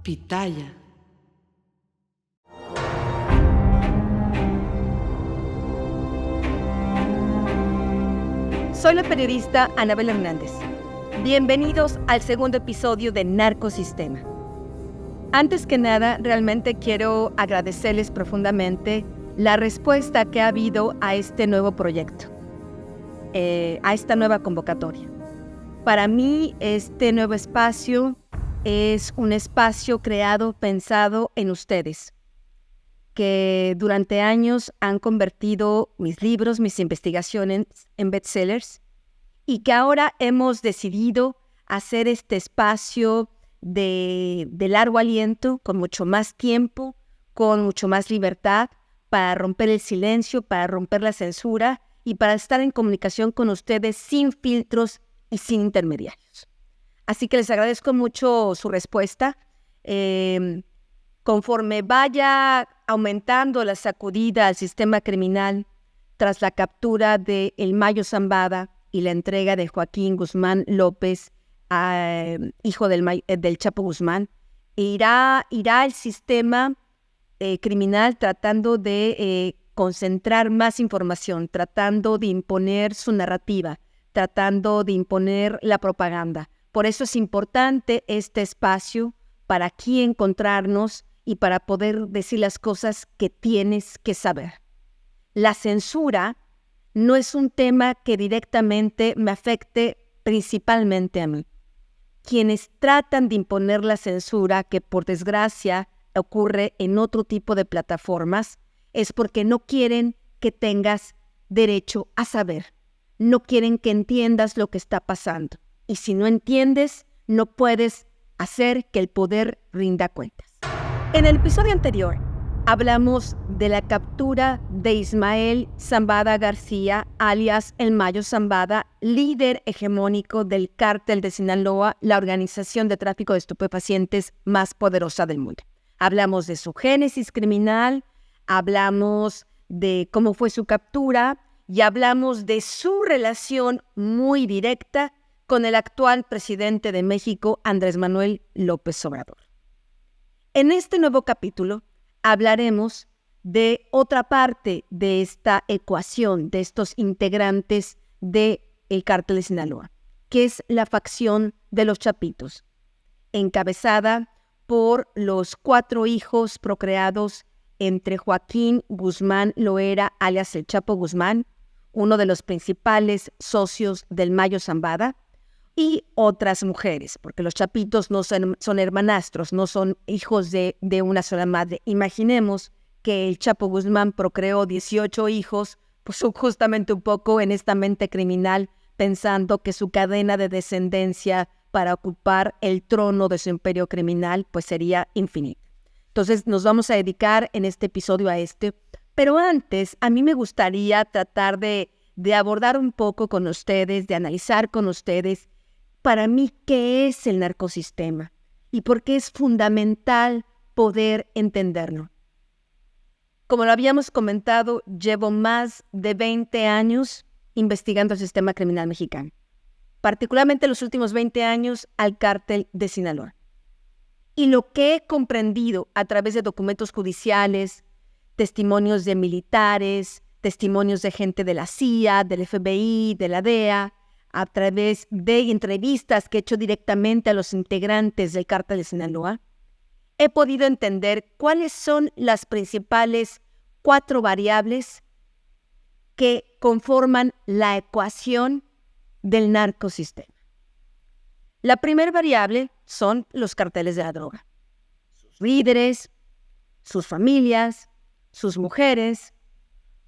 Pitaya. Soy la periodista Anabel Hernández. Bienvenidos al segundo episodio de Narcosistema. Antes que nada, realmente quiero agradecerles profundamente la respuesta que ha habido a este nuevo proyecto, a esta nueva convocatoria. Para mí, este nuevo espacio es un espacio creado, pensado en ustedes, que durante años han convertido mis libros, mis investigaciones en bestsellers, y que ahora hemos decidido hacer este espacio de largo aliento, con mucho más tiempo, con mucho más libertad, para romper el silencio, para romper la censura y para estar en comunicación con ustedes sin filtros y sin intermediarios. Así que les agradezco mucho su respuesta. Conforme vaya aumentando la sacudida al sistema criminal tras la captura de El Mayo Zambada y la entrega de Joaquín Guzmán López, hijo del Chapo Guzmán, irá el sistema criminal tratando de concentrar más información, tratando de imponer su narrativa, tratando de imponer la propaganda. Por eso es importante este espacio para aquí encontrarnos y para poder decir las cosas que tienes que saber. La censura no es un tema que directamente me afecte principalmente a mí. Quienes tratan de imponer la censura, que por desgracia ocurre en otro tipo de plataformas, es porque no quieren que tengas derecho a saber. No quieren que entiendas lo que está pasando. Y si no entiendes, no puedes hacer que el poder rinda cuentas. En el episodio anterior, hablamos de la captura de Ismael Zambada García, alias El Mayo Zambada, líder hegemónico del Cártel de Sinaloa, la organización de tráfico de estupefacientes más poderosa del mundo. Hablamos de su génesis criminal, hablamos de cómo fue su captura y hablamos de su relación muy directa con el actual presidente de México, Andrés Manuel López Obrador. En este nuevo capítulo hablaremos de otra parte de esta ecuación, de estos integrantes del Cártel de Sinaloa, que es la facción de los Chapitos, encabezada por los 4 hijos procreados entre Joaquín Guzmán Loera, alias el Chapo Guzmán, uno de los principales socios del Mayo Zambada, y otras mujeres, porque los Chapitos no son hermanastros, no son hijos de una sola madre. Imaginemos que el Chapo Guzmán procreó 18 hijos, pues justamente un poco en esta mente criminal, pensando que su cadena de descendencia para ocupar el trono de su imperio criminal pues sería infinita. Entonces nos vamos a dedicar en este episodio a pero antes a mí me gustaría tratar de abordar un poco con ustedes, de analizar con ustedes, para mí, ¿qué es el narcosistema? Y por qué es fundamental poder entenderlo. Como lo habíamos comentado, llevo más de 20 años investigando el sistema criminal mexicano, particularmente los últimos 20 años al Cártel de Sinaloa. Y lo que he comprendido a través de documentos judiciales, testimonios de militares, testimonios de gente de la CIA, del FBI, de la DEA, a través de entrevistas que he hecho directamente a los integrantes del Cártel de Sinaloa, he podido entender cuáles son las principales 4 variables que conforman la ecuación del narcosistema. La primera variable son los carteles de la droga, sus líderes, sus familias, sus mujeres,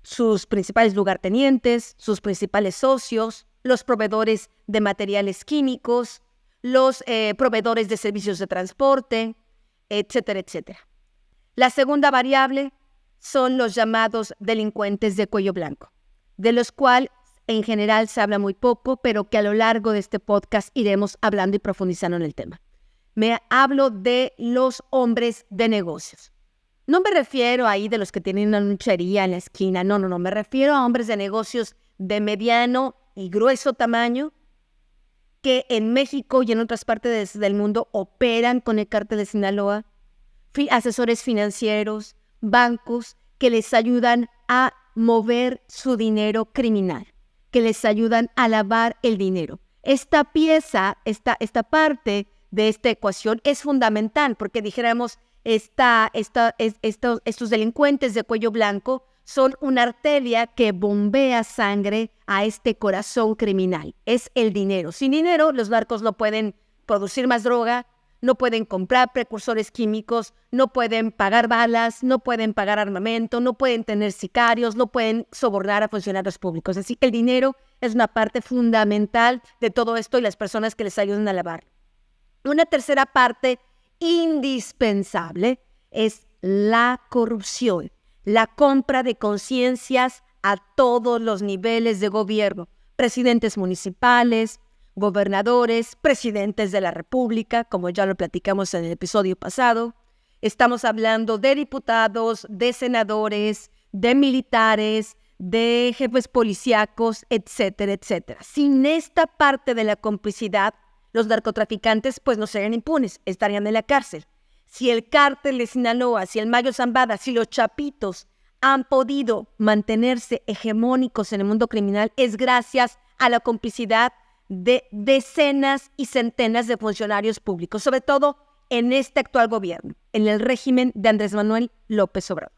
sus principales lugartenientes, sus principales socios, los proveedores de materiales químicos, los proveedores de servicios de transporte, etcétera, etcétera. La segunda variable son los llamados delincuentes de cuello blanco, de los cuales en general se habla muy poco, pero que a lo largo de este podcast iremos hablando y profundizando en el tema. Me hablo de los hombres de negocios. No me refiero ahí de los que tienen una luchería en la esquina, no, me refiero a hombres de negocios de mediano y grueso tamaño que en México y en otras partes del mundo operan con el cártel de Sinaloa, asesores financieros, bancos que les ayudan a mover su dinero criminal, que les ayudan a lavar el dinero. Esta pieza, esta parte de esta ecuación es fundamental porque dijéramos, estos delincuentes de cuello blanco son una arteria que bombea sangre a este corazón criminal. Es el dinero. Sin dinero, los narcos no pueden producir más droga, no pueden comprar precursores químicos, no pueden pagar balas, no pueden pagar armamento, no pueden tener sicarios, no pueden sobornar a funcionarios públicos. Así que el dinero es una parte fundamental de todo esto y las personas que les ayudan a lavar. Una tercera parte indispensable es la corrupción, la compra de conciencias a todos los niveles de gobierno, presidentes municipales, gobernadores, presidentes de la República, como ya lo platicamos en el episodio pasado. Estamos hablando de diputados, de senadores, de militares, de jefes policíacos, etcétera, etcétera. Sin esta parte de la complicidad, los narcotraficantes pues no serían impunes, estarían en la cárcel. Si el cártel de Sinaloa, si el Mayo Zambada, si los Chapitos han podido mantenerse hegemónicos en el mundo criminal, es gracias a la complicidad de decenas y centenas de funcionarios públicos, sobre todo en este actual gobierno, en el régimen de Andrés Manuel López Obrador.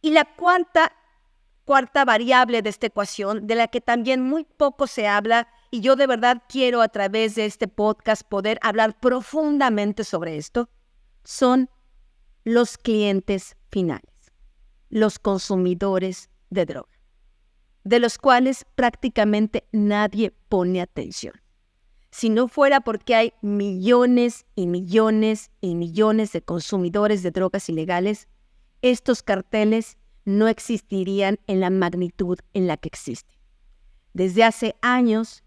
Y la cuarta variable de esta ecuación, de la que también muy poco se habla, y yo de verdad quiero a través de este podcast poder hablar profundamente sobre esto, son los clientes finales, los consumidores de droga, de los cuales prácticamente nadie pone atención. Si no fuera porque hay millones y millones y millones de consumidores de drogas ilegales, estos carteles no existirían en la magnitud en la que existen. Desde hace años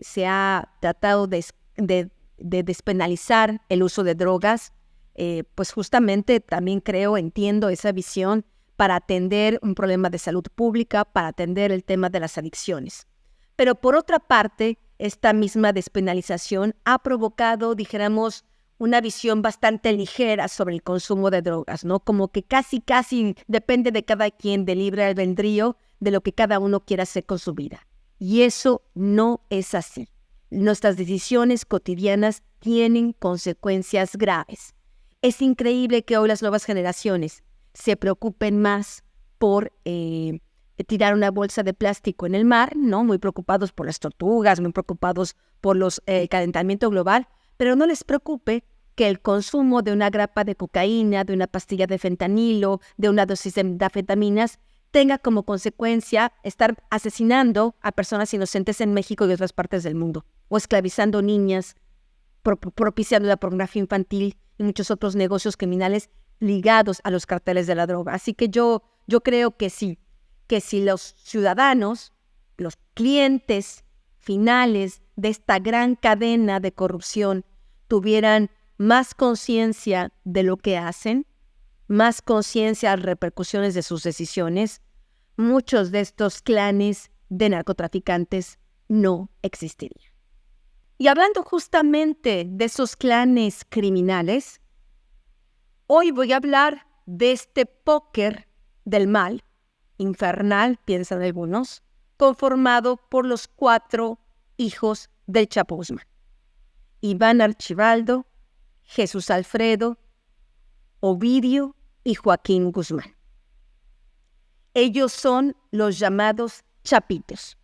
se ha tratado de despenalizar el uso de drogas, pues justamente también entiendo esa visión para atender un problema de salud pública, para atender el tema de las adicciones. Pero por otra parte, esta misma despenalización ha provocado, dijéramos, una visión bastante ligera sobre el consumo de drogas, ¿no? Como que casi depende de cada quien, de libre albedrío, de lo que cada uno quiera hacer con su vida. Y eso no es así. Nuestras decisiones cotidianas tienen consecuencias graves. Es increíble que hoy las nuevas generaciones se preocupen más por tirar una bolsa de plástico en el mar, ¿no? Muy preocupados por las tortugas, muy preocupados por el calentamiento global, pero no les preocupe que el consumo de una grapa de cocaína, de una pastilla de fentanilo, de una dosis de anfetaminas, tenga como consecuencia estar asesinando a personas inocentes en México y otras partes del mundo, o esclavizando niñas, propiciando la pornografía infantil y muchos otros negocios criminales ligados a los carteles de la droga. Así que yo creo que sí, que si los ciudadanos, los clientes finales de esta gran cadena de corrupción tuvieran más conciencia de lo que hacen, más conciencia de las repercusiones de sus decisiones, muchos de estos clanes de narcotraficantes no existirían. Y hablando justamente de esos clanes criminales, hoy voy a hablar de este póker del mal, infernal, piensan algunos, conformado por los 4 hijos del Chapo Guzmán: Iván Archibaldo, Jesús Alfredo, Ovidio y Joaquín Guzmán. Ellos son los llamados Chapitos,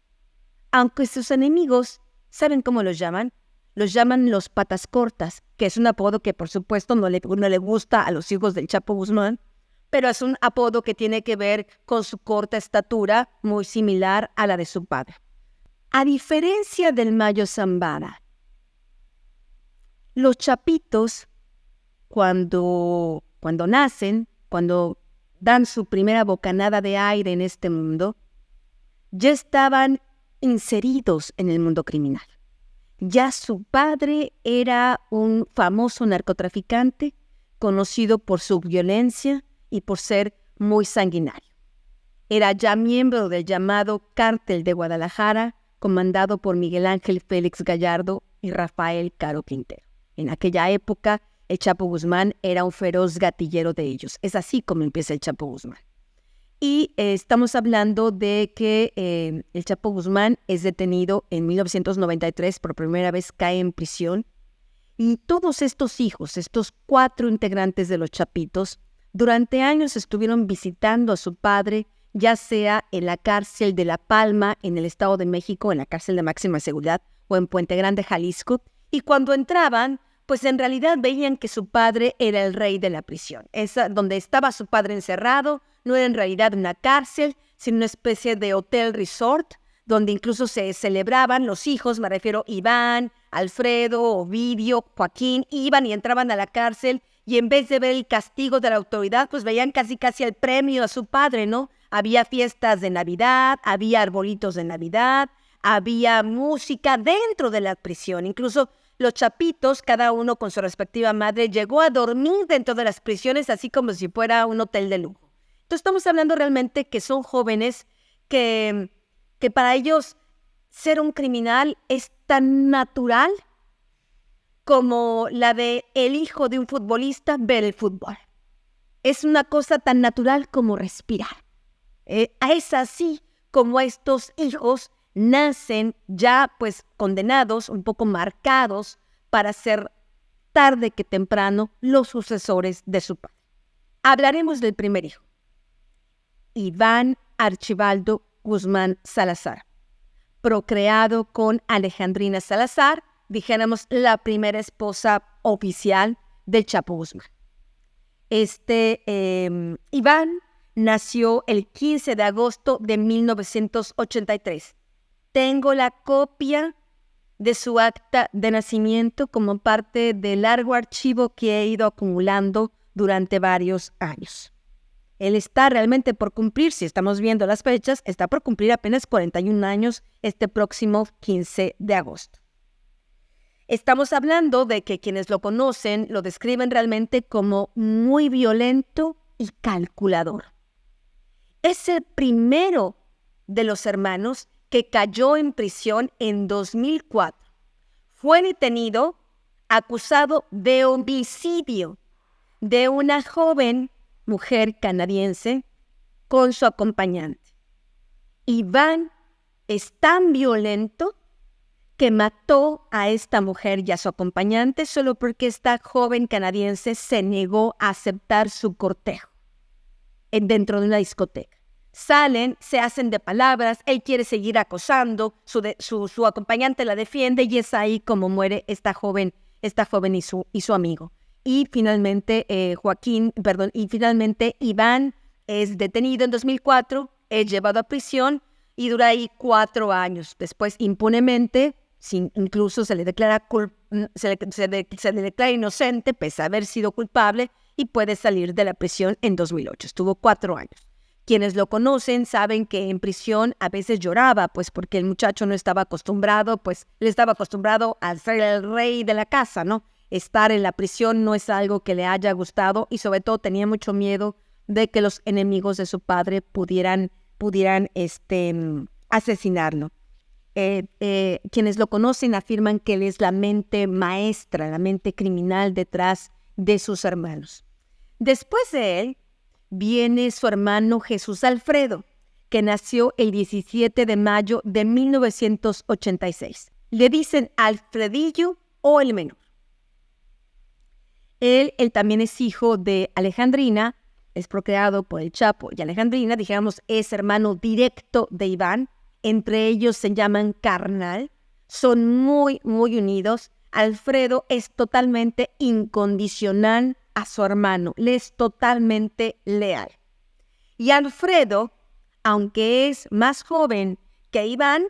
aunque sus enemigos, ¿saben cómo los llaman? Los llaman los patas cortas, que es un apodo que por supuesto no le gusta a los hijos del Chapo Guzmán, pero es un apodo que tiene que ver con su corta estatura, muy similar a la de su padre. A diferencia del Mayo Zambada, los Chapitos, cuando nacen, cuando dan su primera bocanada de aire en este mundo, ya estaban inseridos en el mundo criminal. Ya su padre era un famoso narcotraficante, conocido por su violencia y por ser muy sanguinario. Era ya miembro del llamado Cártel de Guadalajara, comandado por Miguel Ángel Félix Gallardo y Rafael Caro Quintero. En aquella época, el Chapo Guzmán era un feroz gatillero de ellos. Es así como empieza el Chapo Guzmán. Y estamos hablando de que el Chapo Guzmán es detenido en 1993, por primera vez cae en prisión. Y todos estos hijos, estos 4 integrantes de los Chapitos, durante años estuvieron visitando a su padre, ya sea en la cárcel de La Palma, en el Estado de México, en la cárcel de máxima seguridad, o en Puente Grande, Jalisco. Y cuando entraban, pues en realidad veían que su padre era el rey de la prisión. Donde estaba su padre encerrado no era en realidad una cárcel, sino una especie de hotel resort, donde incluso se celebraban los hijos, me refiero Iván, Alfredo, Ovidio, Joaquín, iban y entraban a la cárcel y en vez de ver el castigo de la autoridad, pues veían casi el premio a su padre, ¿no? Había fiestas de Navidad, había arbolitos de Navidad, había música dentro de la prisión, incluso los Chapitos, cada uno con su respectiva madre, llegó a dormir dentro de las prisiones así como si fuera un hotel de lujo. Entonces estamos hablando realmente que son jóvenes que para ellos ser un criminal es tan natural como la de el hijo de un futbolista ver el fútbol. Es una cosa tan natural como respirar. Es así como estos hijos nacen ya pues condenados, un poco marcados para ser tarde que temprano los sucesores de su padre. Hablaremos del primer hijo, Iván Archibaldo Guzmán Salazar, procreado con Alejandrina Salazar, dijéramos la primera esposa oficial del Chapo Guzmán. Iván nació el 15 de agosto de 1983. Tengo la copia de su acta de nacimiento como parte del largo archivo que he ido acumulando durante varios años. Él está realmente por cumplir, si estamos viendo las fechas, está por cumplir apenas 41 años este próximo 15 de agosto. Estamos hablando de que quienes lo conocen lo describen realmente como muy violento y calculador. Es el primero de los hermanos que cayó en prisión en 2004. Fue detenido, acusado de homicidio de una joven mujer canadiense con su acompañante. Iván es tan violento que mató a esta mujer y a su acompañante solo porque esta joven canadiense se negó a aceptar su cortejo dentro de una discoteca. Salen, se hacen de palabras, él quiere seguir acosando, su acompañante la defiende y es ahí como muere esta joven y su amigo. Y finalmente Iván es detenido en 2004, es llevado a prisión y dura ahí 4 años. Después, impunemente, incluso se le declara inocente, pese a haber sido culpable, y puede salir de la prisión en 2008. Estuvo 4 años. Quienes lo conocen saben que en prisión a veces lloraba, pues porque el muchacho no estaba acostumbrado, él estaba acostumbrado a ser el rey de la casa, ¿no? Estar en la prisión no es algo que le haya gustado y sobre todo tenía mucho miedo de que los enemigos de su padre pudieran asesinarlo. Quienes lo conocen afirman que él es la mente maestra, la mente criminal detrás de sus hermanos. Después de él viene su hermano Jesús Alfredo, que nació el 17 de mayo de 1986. Le dicen Alfredillo o el menor. Él también es hijo de Alejandrina, es procreado por el Chapo y Alejandrina, digamos, es hermano directo de Iván. Entre ellos se llaman carnal, son muy, muy unidos. Alfredo es totalmente incondicional a su hermano, le es totalmente leal. Y Alfredo, aunque es más joven que Iván,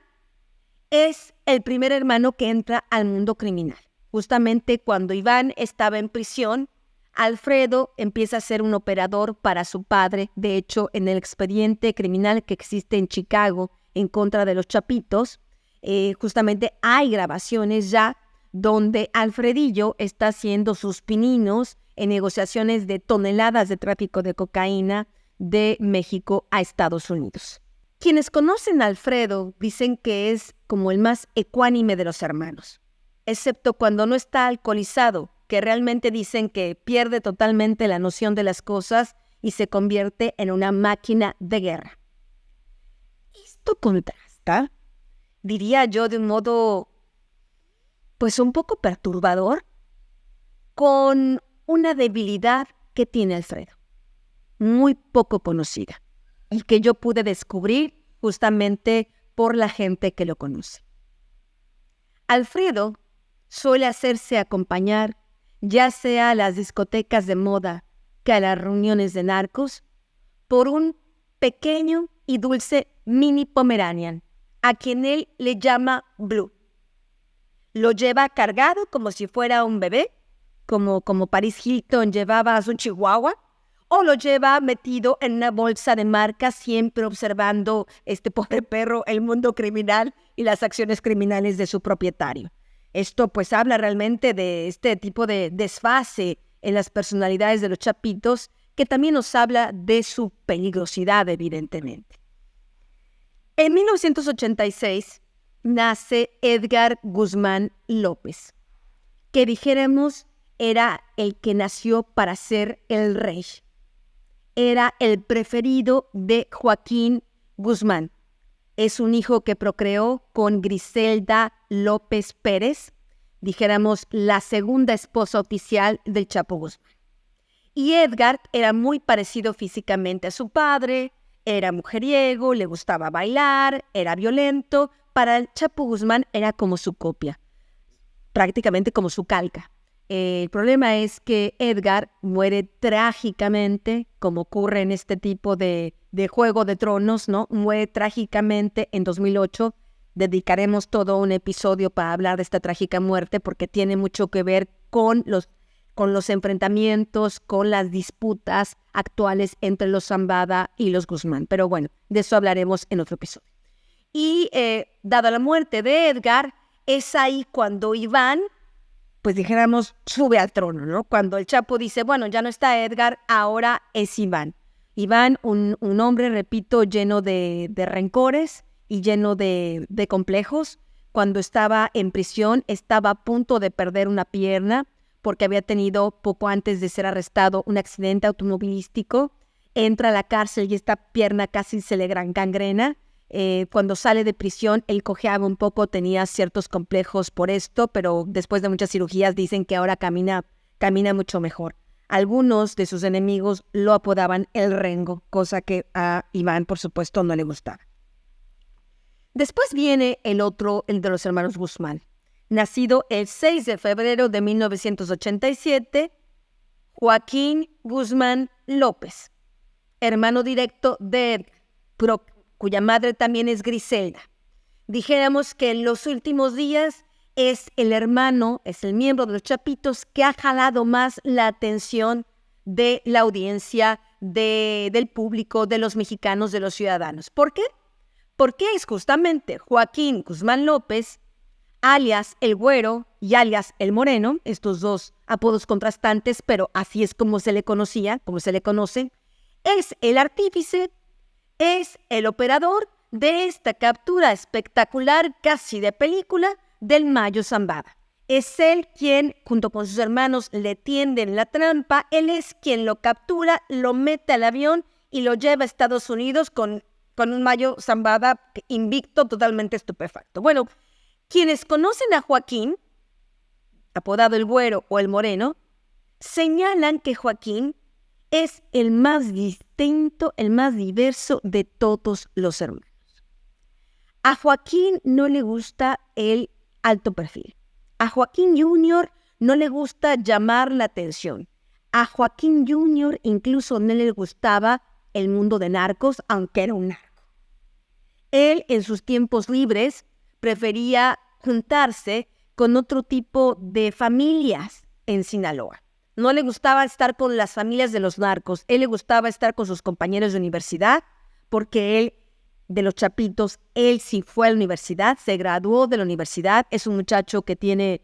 es el primer hermano que entra al mundo criminal. Justamente cuando Iván estaba en prisión, Alfredo empieza a ser un operador para su padre. De hecho, en el expediente criminal que existe en Chicago en contra de los Chapitos, justamente hay grabaciones ya donde Alfredillo está haciendo sus pininos en negociaciones de toneladas de tráfico de cocaína de México a Estados Unidos. Quienes conocen a Alfredo dicen que es como el más ecuánime de los hermanos, excepto cuando no está alcoholizado, que realmente dicen que pierde totalmente la noción de las cosas y se convierte en una máquina de guerra. Esto contrasta, diría yo de un modo, pues un poco perturbador, con una debilidad que tiene Alfredo, muy poco conocida, y que yo pude descubrir justamente por la gente que lo conoce. Alfredo suele hacerse acompañar, ya sea a las discotecas de moda que a las reuniones de narcos, por un pequeño y dulce mini Pomeranian, a quien él le llama Blue. Lo lleva cargado como si fuera un bebé, como Paris Hilton llevaba a su chihuahua, o lo lleva metido en una bolsa de marca, siempre observando este pobre perro, el mundo criminal y las acciones criminales de su propietario. Esto pues habla realmente de este tipo de desfase en las personalidades de los chapitos, que también nos habla de su peligrosidad, evidentemente. En 1986 nace Edgar Guzmán López, que dijéramos era el que nació para ser el rey. Era el preferido de Joaquín Guzmán. Es un hijo que procreó con Griselda López Pérez, dijéramos la segunda esposa oficial del Chapo Guzmán. Y Edgar era muy parecido físicamente a su padre, era mujeriego, le gustaba bailar, era violento. Para el Chapo Guzmán era como su copia, prácticamente como su calca. El problema es que Edgar muere trágicamente, como ocurre en este tipo de Juego de Tronos, ¿no? Muere trágicamente en 2008. Dedicaremos todo un episodio para hablar de esta trágica muerte porque tiene mucho que ver con los enfrentamientos, con las disputas actuales entre los Zambada y los Guzmán. Pero bueno, de eso hablaremos en otro episodio. Y dada la muerte de Edgar, es ahí cuando Iván, pues dijéramos, sube al trono, ¿no? Cuando el Chapo dice, bueno, ya no está Edgar, ahora es Iván. Iván, un hombre, repito, lleno de rencores y lleno de complejos. Cuando estaba en prisión, estaba a punto de perder una pierna porque había tenido, poco antes de ser arrestado, un accidente automovilístico. Entra a la cárcel y esta pierna casi se le gangrena. Cuando sale de prisión, él cojeaba un poco, tenía ciertos complejos por esto, pero después de muchas cirugías dicen que ahora camina mucho mejor. Algunos de sus enemigos lo apodaban el Rengo, cosa que a Iván, por supuesto, no le gustaba. Después viene el de los hermanos Guzmán, nacido el 6 de febrero de 1987, Joaquín Guzmán López, hermano directo de Edgar, cuya madre también es Griselda. Dijéramos que en los últimos días es el hermano, es el miembro de los Chapitos que ha jalado más la atención de la audiencia, del público, de los mexicanos, de los ciudadanos. ¿Por qué? Porque es justamente Joaquín Guzmán López, alias el Güero y alias el Moreno, estos dos apodos contrastantes, pero así es como se le conocía, como se le conoce, es el artífice, es el operador de esta captura espectacular, casi de película, del Mayo Zambada. Es él quien, junto con sus hermanos, le tienden la trampa. Él es quien lo captura, lo mete al avión y lo lleva a Estados Unidos con un Mayo Zambada invicto, totalmente estupefacto. Bueno, quienes conocen a Joaquín, apodado el Güero o el Moreno, señalan que Joaquín es el más distinto, el más diverso de todos los hermanos. A Joaquín no le gusta el alto perfil. A Joaquín Jr. no le gusta llamar la atención. A Joaquín Jr. incluso no le gustaba el mundo de narcos, aunque era un narco. Él, en sus tiempos libres, prefería juntarse con otro tipo de familias en Sinaloa. No le gustaba estar con las familias de los narcos. Él le gustaba estar con sus compañeros de universidad, porque él, de los Chapitos, él sí fue a la universidad, se graduó de la universidad. Es un muchacho que tiene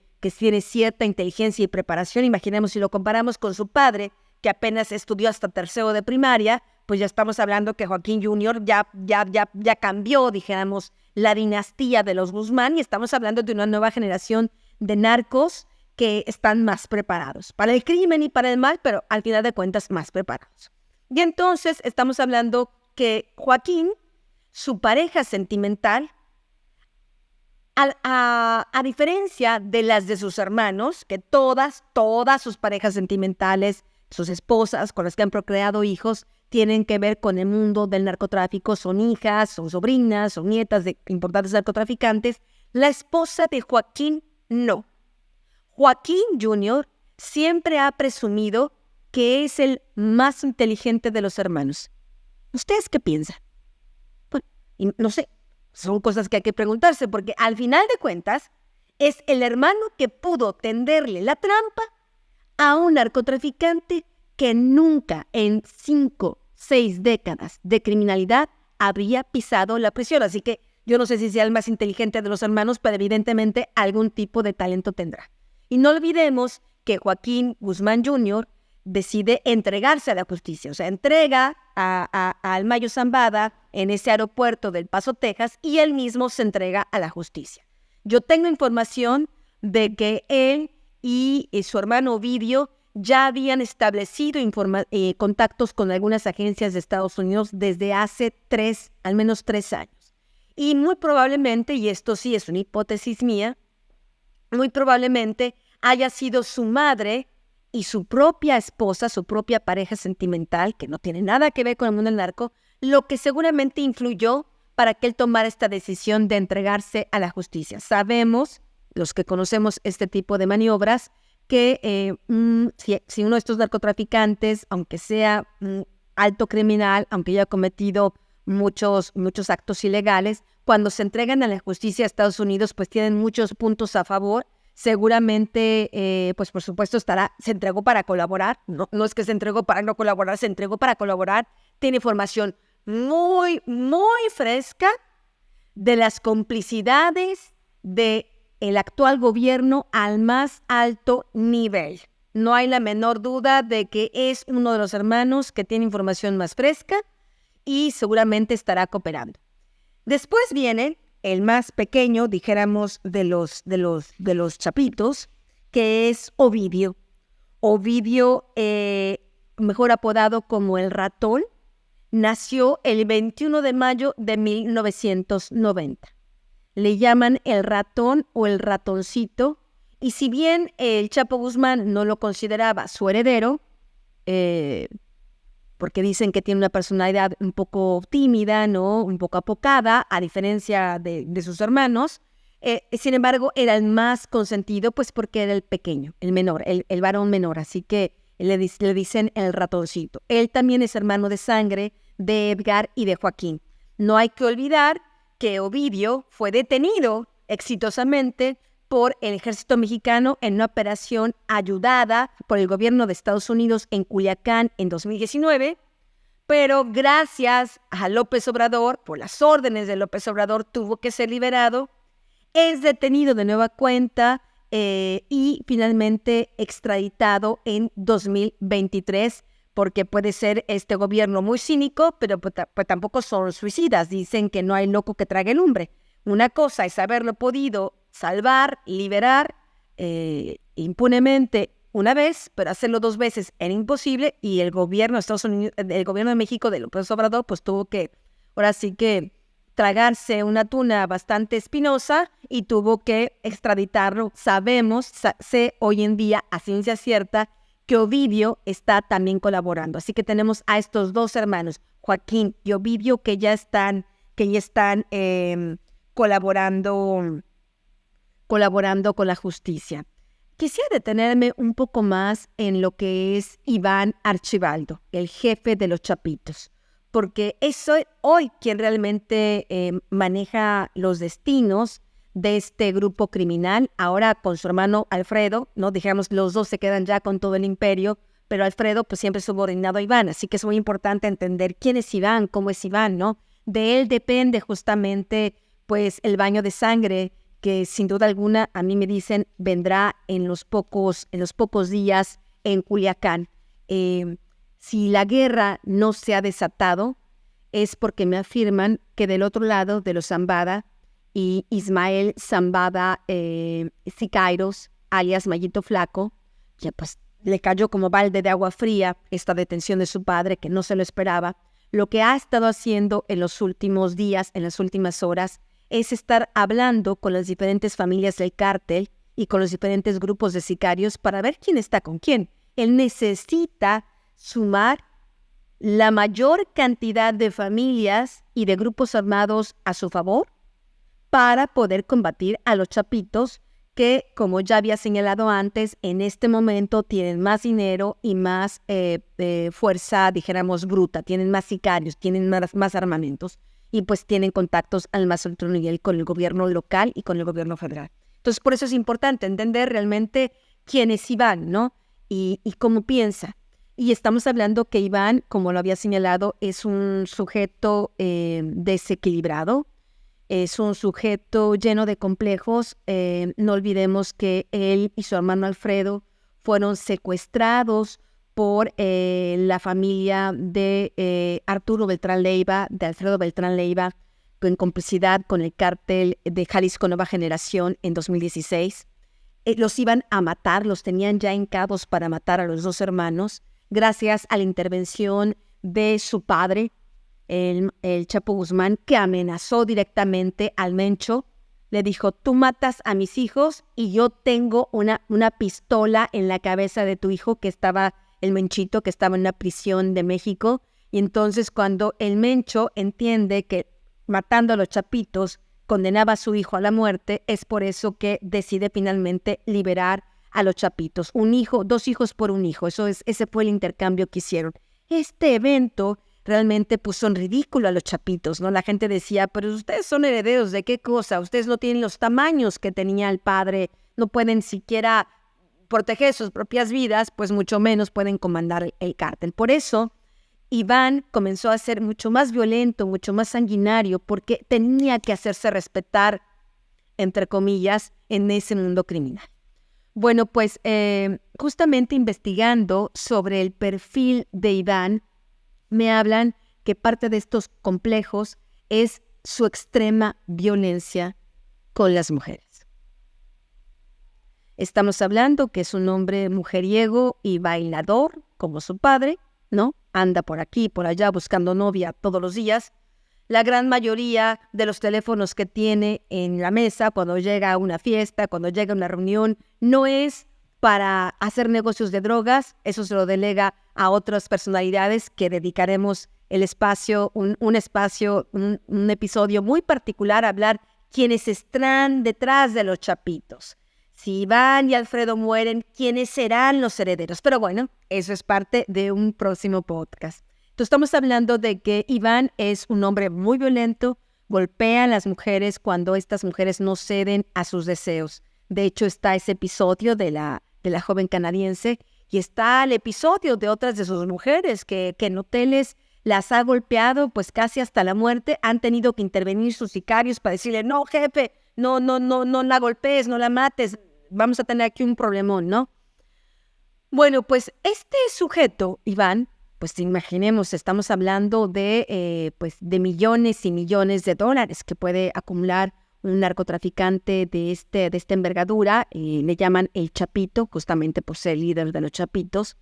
cierta inteligencia y preparación. Imaginemos si lo comparamos con su padre, que apenas estudió hasta tercero de primaria, pues ya estamos hablando que Joaquín Jr. ya cambió, dijéramos, la dinastía de los Guzmán, y estamos hablando de una nueva generación de narcos que están más preparados para el crimen y para el mal, pero al final de cuentas más preparados. Y entonces estamos hablando que Joaquín, su pareja sentimental, a diferencia de las de sus hermanos, que todas sus parejas sentimentales, sus esposas con las que han procreado hijos, tienen que ver con el mundo del narcotráfico, son hijas, son sobrinas, son nietas de importantes narcotraficantes. La esposa de Joaquín no. Joaquín Jr. siempre ha presumido que es el más inteligente de los hermanos. ¿Ustedes qué piensan? Bueno, no sé, son cosas que hay que preguntarse, porque al final de cuentas es el hermano que pudo tenderle la trampa a un narcotraficante que nunca en 5, 6 décadas de criminalidad habría pisado la prisión. Así que yo no sé si sea el más inteligente de los hermanos, pero evidentemente algún tipo de talento tendrá. Y no olvidemos que Joaquín Guzmán Jr. decide entregarse a la justicia, o sea, entrega al Mayo Zambada en ese aeropuerto del Paso, Texas, y él mismo se entrega a la justicia. Yo tengo información de que él y su hermano Ovidio ya habían establecido contactos con algunas agencias de Estados Unidos desde hace al menos 3 años. Y muy probablemente, y esto sí es una hipótesis mía, muy probablemente haya sido su madre y su propia esposa, su propia pareja sentimental, que no tiene nada que ver con el mundo del narco, lo que seguramente influyó para que él tomara esta decisión de entregarse a la justicia. Sabemos, los que conocemos este tipo de maniobras, que si uno de estos narcotraficantes, aunque sea alto criminal, aunque haya cometido muchos actos ilegales, cuando se entregan a la justicia de Estados Unidos, pues tienen muchos puntos a favor. Seguramente, pues por supuesto se entregó para colaborar, no es que se entregó para no colaborar, se entregó para colaborar, tiene información muy, muy fresca de las complicidades del actual gobierno al más alto nivel. No hay la menor duda de que es uno de los hermanos que tiene información más fresca y seguramente estará cooperando. Después viene el más pequeño, dijéramos, de los chapitos, que es Ovidio. Ovidio, mejor apodado como el Ratón, nació el 21 de mayo de 1990. Le llaman el Ratón o el Ratoncito, y si bien el Chapo Guzmán no lo consideraba su heredero, porque dicen que tiene una personalidad un poco tímida, ¿no? Un poco apocada, a diferencia de sus hermanos. Sin embargo, era el más consentido, pues porque era el pequeño, el menor, el varón menor. Así que le dicen el Ratoncito. Él también es hermano de sangre de Edgar y de Joaquín. No hay que olvidar que Ovidio fue detenido exitosamente por el ejército mexicano en una operación ayudada por el gobierno de Estados Unidos en Culiacán en 2019, pero gracias a López Obrador, por las órdenes de López Obrador, tuvo que ser liberado, es detenido de nueva cuenta y finalmente extraditado en 2023, porque puede ser este gobierno muy cínico, pero pues tampoco son suicidas, dicen que no hay loco que trague lumbre. Una cosa es haberlo podido salvar, liberar impunemente una vez, pero hacerlo 2 veces era imposible, y el gobierno de Estados Unidos, el gobierno de México de López Obrador, pues tuvo que, ahora sí que, tragarse una tuna bastante espinosa y tuvo que extraditarlo. Sé hoy en día a ciencia cierta que Ovidio está también colaborando. Así que tenemos a estos 2 hermanos, Joaquín y Ovidio, que ya están colaborando con la justicia. Quisiera detenerme un poco más en lo que es Iván Archibaldo, el jefe de los Chapitos, porque es hoy quien realmente maneja los destinos de este grupo criminal, ahora con su hermano Alfredo, ¿no? Digamos, los 2 se quedan ya con todo el imperio, pero Alfredo pues siempre subordinado a Iván, así que es muy importante entender quién es Iván, cómo es Iván, ¿no? De él depende justamente pues el baño de sangre, que sin duda alguna, a mí me dicen, vendrá en los pocos días en Culiacán. si la guerra no se ha desatado, es porque me afirman que del otro lado de los Zambada y Ismael Zambada Siqueiros, alias Mayito Flaco, ya pues le cayó como balde de agua fría esta detención de su padre, que no se lo esperaba. Lo que ha estado haciendo en los últimos días, en las últimas horas, es estar hablando con las diferentes familias del cártel y con los diferentes grupos de sicarios para ver quién está con quién. Él necesita sumar la mayor cantidad de familias y de grupos armados a su favor para poder combatir a los chapitos que, como ya había señalado antes, en este momento tienen más dinero y más fuerza, dijéramos, bruta, tienen más sicarios, tienen más armamentos y pues tienen contactos al más alto nivel con el gobierno local y con el gobierno federal. Entonces, por eso es importante entender realmente quién es Iván, ¿no? Y cómo piensa. Y estamos hablando que Iván, como lo había señalado, es un sujeto desequilibrado, es un sujeto lleno de complejos. No olvidemos que él y su hermano Alfredo fueron secuestrados por la familia de Arturo Beltrán Leiva, de Alfredo Beltrán Leiva, en complicidad con el cártel de Jalisco Nueva Generación en 2016. Los iban a matar, los tenían ya hincados para matar a los dos hermanos, gracias a la intervención de su padre, el Chapo Guzmán, que amenazó directamente al Mencho. Le dijo, tú matas a mis hijos y yo tengo una pistola en la cabeza de tu hijo, que estaba el Menchito, que estaba en una prisión de México. Y entonces cuando el Mencho entiende que matando a los chapitos condenaba a su hijo a la muerte, es por eso que decide finalmente liberar a los chapitos. Un hijo, 2 hijos por un hijo. Ese fue el intercambio que hicieron. Este evento realmente puso en ridículo a los chapitos, ¿no? La gente decía, pero ustedes son herederos ¿de qué cosa? Ustedes no tienen los tamaños que tenía el padre, no pueden siquiera proteger sus propias vidas, pues mucho menos pueden comandar el cártel. Por eso, Iván comenzó a ser mucho más violento, mucho más sanguinario, porque tenía que hacerse respetar, entre comillas, en ese mundo criminal. Bueno, pues justamente investigando sobre el perfil de Iván, me hablan que parte de estos complejos es su extrema violencia con las mujeres. Estamos hablando que es un hombre mujeriego y bailador, como su padre, ¿no? Anda por aquí y por allá buscando novia todos los días. La gran mayoría de los teléfonos que tiene en la mesa cuando llega a una fiesta, cuando llega a una reunión, no es para hacer negocios de drogas. Eso se lo delega a otras personalidades que dedicaremos el espacio, un episodio muy particular a hablar quiénes están detrás de los chapitos. Si Iván y Alfredo mueren, ¿quiénes serán los herederos? Pero bueno, eso es parte de un próximo podcast. Entonces estamos hablando de que Iván es un hombre muy violento, golpea a las mujeres cuando estas mujeres no ceden a sus deseos. De hecho, está ese episodio de la joven canadiense y está el episodio de otras de sus mujeres que en hoteles las ha golpeado pues casi hasta la muerte. Han tenido que intervenir sus sicarios para decirle, no, jefe, no la golpees, no la mates, vamos a tener aquí un problemón, ¿no? Bueno, pues este sujeto, Iván, pues imaginemos, estamos hablando de millones y millones de dólares que puede acumular un narcotraficante de esta envergadura. Le llaman el Chapito, justamente por ser líder de los Chapitos.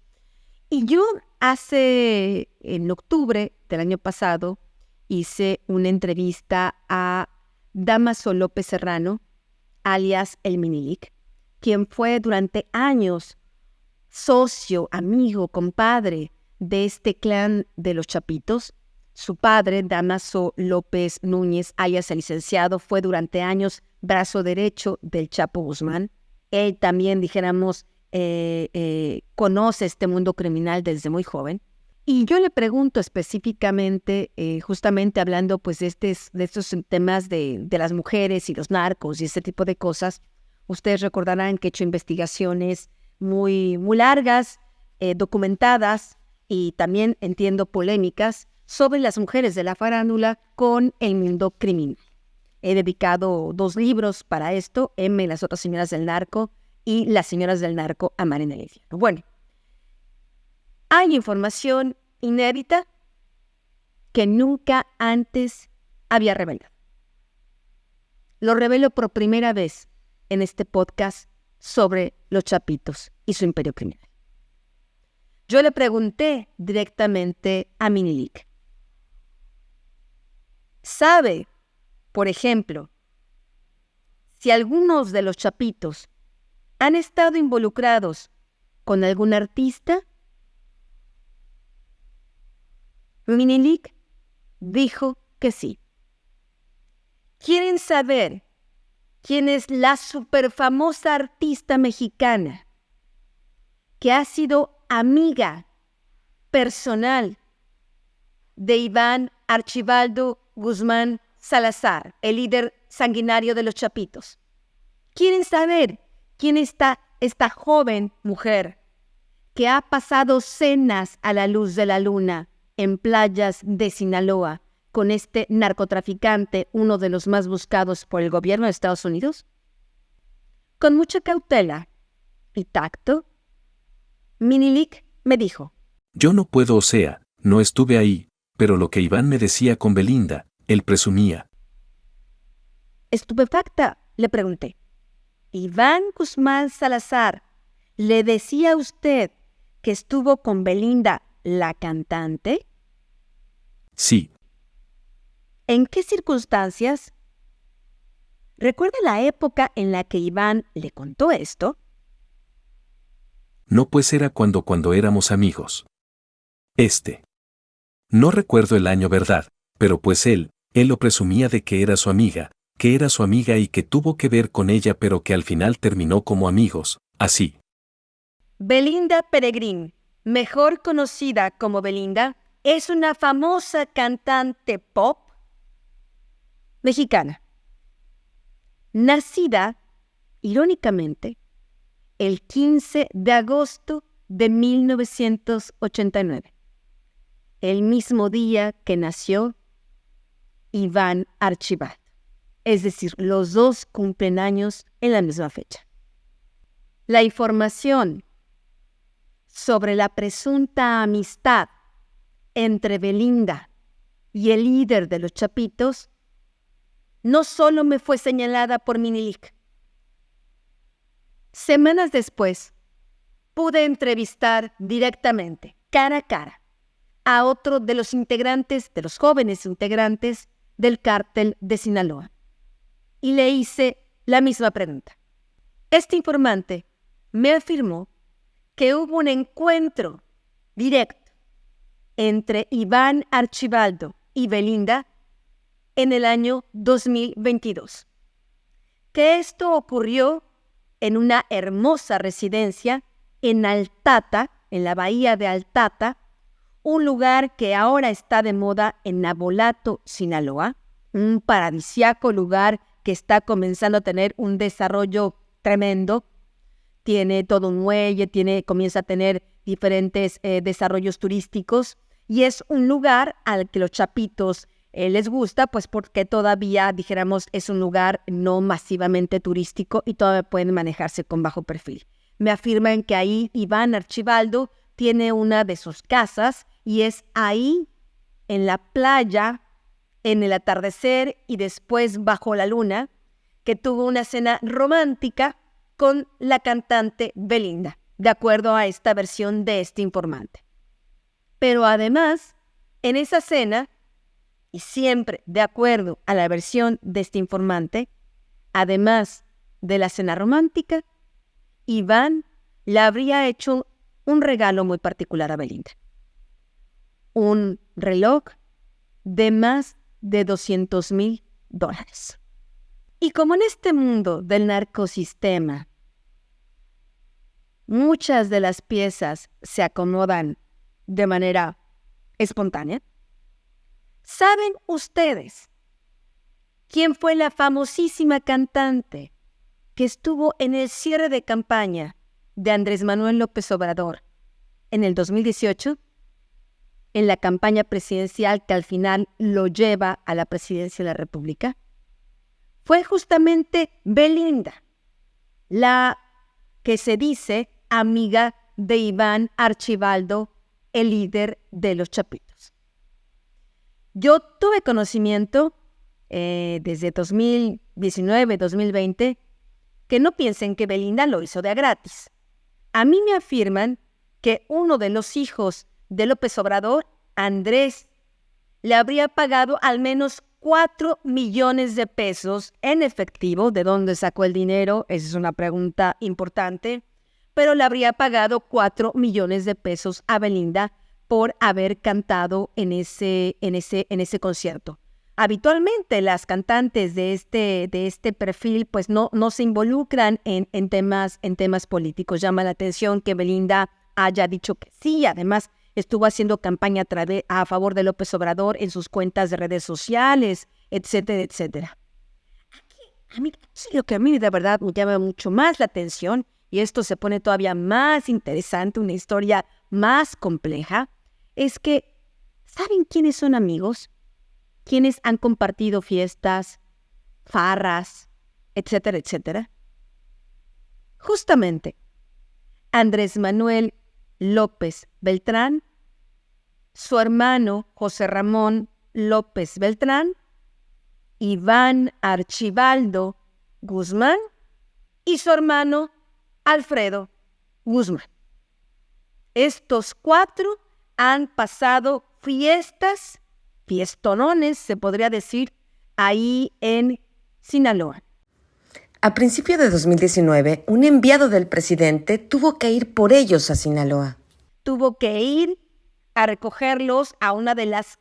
Y yo en octubre del año pasado, hice una entrevista a Dámaso López Serrano, alias El Minilic, quien fue durante años socio, amigo, compadre de este clan de los Chapitos. Su padre, Dámaso López Núñez, alias el licenciado, fue durante años brazo derecho del Chapo Guzmán. Él también, dijéramos, conoce este mundo criminal desde muy joven. Y yo le pregunto específicamente, justamente hablando pues de estos temas de las mujeres y los narcos y ese tipo de cosas. Ustedes recordarán que he hecho investigaciones muy, muy largas, documentadas y también, entiendo, polémicas sobre las mujeres de la farándula con el mundo criminal. He dedicado 2 libros para esto, M, las otras señoras del narco, y Las señoras del narco, Amar en el infierno. Bueno, Hay información inédita que nunca antes había revelado. Lo revelo por primera vez en este podcast sobre los Chapitos y su imperio criminal. Yo le pregunté directamente a Minilic. ¿Sabe, por ejemplo, si algunos de los Chapitos han estado involucrados con algún artista? Minilic dijo que sí. ¿Quieren saber quién es la superfamosa artista mexicana que ha sido amiga personal de Iván Archibaldo Guzmán Salazar, el líder sanguinario de los Chapitos? ¿Quieren saber quién está esta joven mujer que ha pasado cenas a la luz de la luna en playas de Sinaloa con este narcotraficante, uno de los más buscados por el gobierno de Estados Unidos? Con mucha cautela y tacto, Minilic me dijo: yo no puedo, o sea, no estuve ahí, pero lo que Iván me decía con Belinda, él presumía. Estupefacta, le pregunté: ¿Iván Guzmán Salazar le decía a usted que estuvo con Belinda, la cantante? Sí. ¿En qué circunstancias? ¿Recuerda la época en la que Iván le contó esto? No, pues era cuando éramos amigos. No recuerdo el año, ¿verdad? Pero pues él lo presumía de que era su amiga y que tuvo que ver con ella, pero que al final terminó como amigos, así. Belinda Peregrín, mejor conocida como Belinda, es una famosa cantante pop mexicana, nacida, irónicamente, el 15 de agosto de 1989, el mismo día que nació Iván Archibaldo. Es decir, los dos cumplen años en la misma fecha. La información sobre la presunta amistad entre Belinda y el líder de los Chapitos no solo me fue señalada por Minilic. Semanas después, pude entrevistar directamente, cara a cara, a otro de los integrantes, de los jóvenes integrantes del cártel de Sinaloa. Y le hice la misma pregunta. Este informante me afirmó que hubo un encuentro directo entre Iván Archibaldo y Belinda en el año 2022. Que esto ocurrió en una hermosa residencia en Altata, en la bahía de Altata, un lugar que ahora está de moda en Navolato, Sinaloa, un paradisíaco lugar que está comenzando a tener un desarrollo tremendo. Tiene todo un muelle, comienza a tener diferentes desarrollos turísticos, y es un lugar al que los Chapitos les gusta, pues porque todavía, dijéramos, es un lugar no masivamente turístico y todavía pueden manejarse con bajo perfil. Me afirman que ahí Iván Archibaldo tiene una de sus casas y es ahí, en la playa, en el atardecer y después bajo la luna, que tuvo una cena romántica con la cantante Belinda, de acuerdo a esta versión de este informante. Pero además, en esa cena, y siempre de acuerdo a la versión de este informante, además de la cena romántica, Iván le habría hecho un regalo muy particular a Belinda. Un reloj de más de $200,000. Y como en este mundo del narcosistema, muchas de las piezas se acomodan de manera espontánea, ¿saben ustedes quién fue la famosísima cantante que estuvo en el cierre de campaña de Andrés Manuel López Obrador en el 2018? En la campaña presidencial que al final lo lleva a la presidencia de la República. Fue justamente Belinda, la que se dice amiga de Iván Archibaldo el líder de los Chapitos. Yo tuve conocimiento desde 2019, 2020, que no piensen que Belinda lo hizo de a gratis. A mí me afirman que uno de los hijos de López Obrador, Andrés, le habría pagado al menos 4 millones de pesos en efectivo. ¿De dónde sacó el dinero? Esa es una pregunta importante. Pero le habría pagado 4 millones de pesos a Belinda por haber cantado en ese concierto. Habitualmente las cantantes de este perfil pues no se involucran en temas políticos. Llama la atención que Belinda haya dicho que sí. Además, estuvo haciendo campaña a favor de López Obrador en sus cuentas de redes sociales, etcétera, etcétera. Lo que a mí de verdad me llama mucho más la atención, y esto se pone todavía más interesante, una historia más compleja, es que, ¿saben quiénes son amigos? ¿Quiénes han compartido fiestas, farras, etcétera, etcétera? Justamente, Andrés Manuel López Beltrán, su hermano José Ramón López Beltrán, Iván Archibaldo Guzmán y su hermano Alfredo Guzmán. Estos 4 han pasado fiestonones, se podría decir, ahí en Sinaloa. A principios de 2019, un enviado del presidente tuvo que ir por ellos a Sinaloa. Tuvo que ir a recogerlos a una de las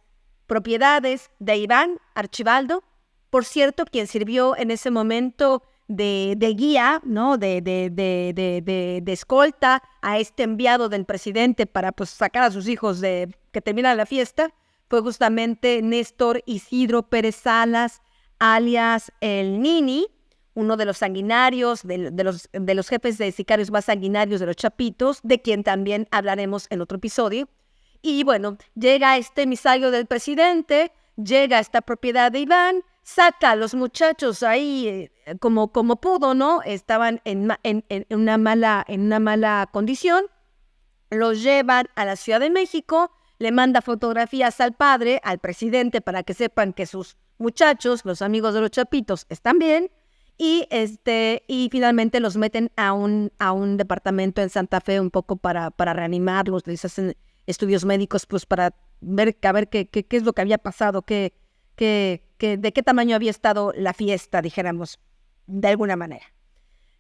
propiedades de Iván Archibaldo, por cierto, quien sirvió en ese momento de guía, ¿no? de escolta a este enviado del presidente para pues sacar a sus hijos que terminaran la fiesta, fue justamente Néstor Isidro Pérez Salas, alias El Nini, uno de los sanguinarios, de los jefes de sicarios más sanguinarios de los Chapitos, de quien también hablaremos en otro episodio. Y bueno, llega este emisario del presidente, llega a esta propiedad de Iván, saca a los muchachos ahí como pudo, ¿no? Estaban en una mala condición, los llevan a la Ciudad de México, le manda fotografías al padre, al presidente, para que sepan que sus muchachos, los amigos de los Chapitos, están bien. Y finalmente los meten a un departamento en Santa Fe un poco para reanimarlos, les hacen estudios médicos pues para ver qué es lo que había pasado, de qué tamaño había estado la fiesta, dijéramos, de alguna manera.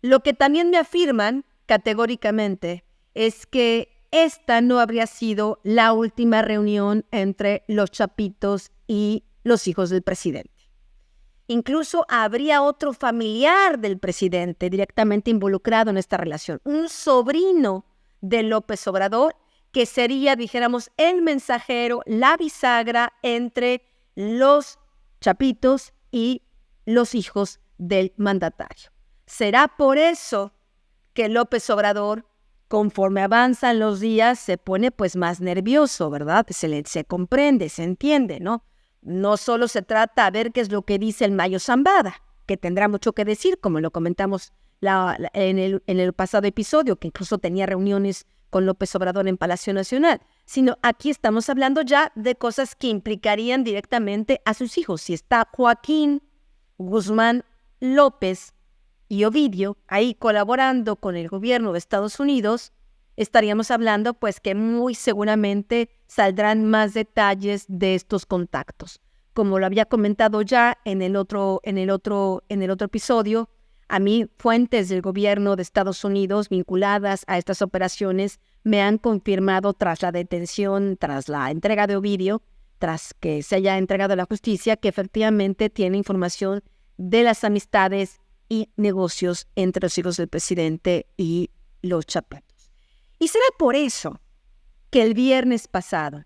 Lo que también me afirman categóricamente es que esta no habría sido la última reunión entre los Chapitos y los hijos del presidente. Incluso habría otro familiar del presidente directamente involucrado en esta relación, un sobrino de López Obrador, que sería, dijéramos, el mensajero, la bisagra entre los Chapitos y los hijos del mandatario. Será por eso que López Obrador, conforme avanzan los días, se pone pues más nervioso, ¿verdad? Se comprende, se entiende, ¿no? No solo se trata de ver qué es lo que dice el Mayo Zambada, que tendrá mucho que decir, como lo comentamos en el pasado episodio, que incluso tenía reuniones con López Obrador en Palacio Nacional, sino aquí estamos hablando ya de cosas que implicarían directamente a sus hijos. Si está Joaquín Guzmán López y Ovidio ahí colaborando con el gobierno de Estados Unidos, estaríamos hablando pues que muy seguramente saldrán más detalles de estos contactos. Como lo había comentado ya en el otro episodio, a mí fuentes del gobierno de Estados Unidos vinculadas a estas operaciones me han confirmado tras la detención, tras la entrega de Ovidio, tras que se haya entregado a la justicia, que efectivamente tiene información de las amistades y negocios entre los hijos del presidente y los Chapitos. Y será por eso que el viernes pasado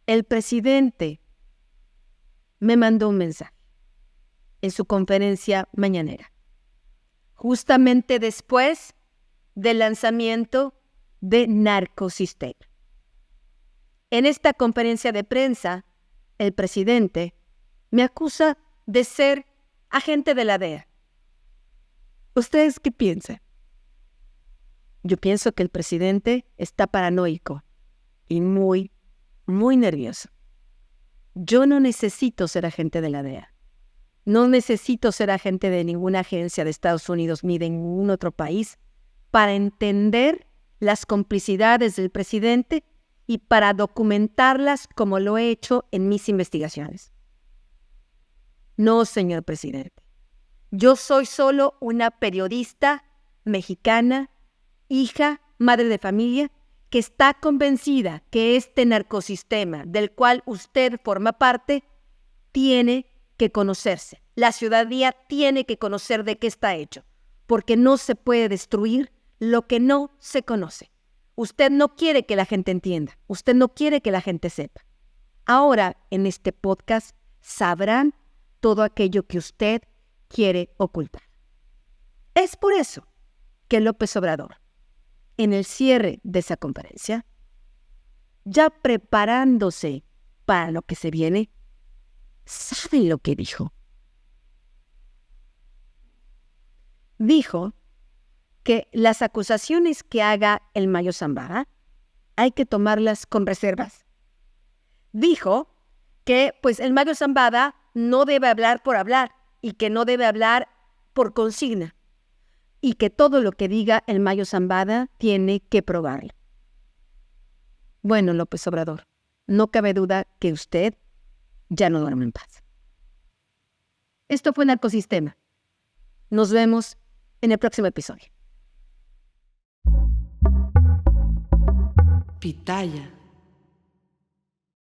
el presidente me mandó un mensaje en su conferencia mañanera, justamente después del lanzamiento de Narcosistema. En esta conferencia de prensa, el presidente me acusa de ser agente de la DEA. ¿Ustedes qué piensan? Yo pienso que el presidente está paranoico y muy, muy nervioso. Yo no necesito ser agente de la DEA. No necesito ser agente de ninguna agencia de Estados Unidos ni de ningún otro país para entender las complicidades del presidente y para documentarlas como lo he hecho en mis investigaciones. No, señor presidente. Yo soy solo una periodista mexicana, hija, madre de familia, que está convencida que este narcosistema del cual usted forma parte tiene que conocerse. La ciudadanía tiene que conocer de qué está hecho, porque no se puede destruir lo que no se conoce. Usted no quiere que la gente entienda, usted no quiere que la gente sepa. Ahora, en este podcast, sabrán todo aquello que usted quiere ocultar. Es por eso que López Obrador, en el cierre de esa conferencia, ya preparándose para lo que se viene, ¿saben lo que dijo? Dijo que las acusaciones que haga el Mayo Zambada hay que tomarlas con reservas. Dijo que pues el Mayo Zambada no debe hablar por hablar y que no debe hablar por consigna y que todo lo que diga el Mayo Zambada tiene que probarlo. Bueno, López Obrador, no cabe duda que usted ya no duerme en paz. Esto fue Narcosistema. Nos vemos en el próximo episodio. Pitaya.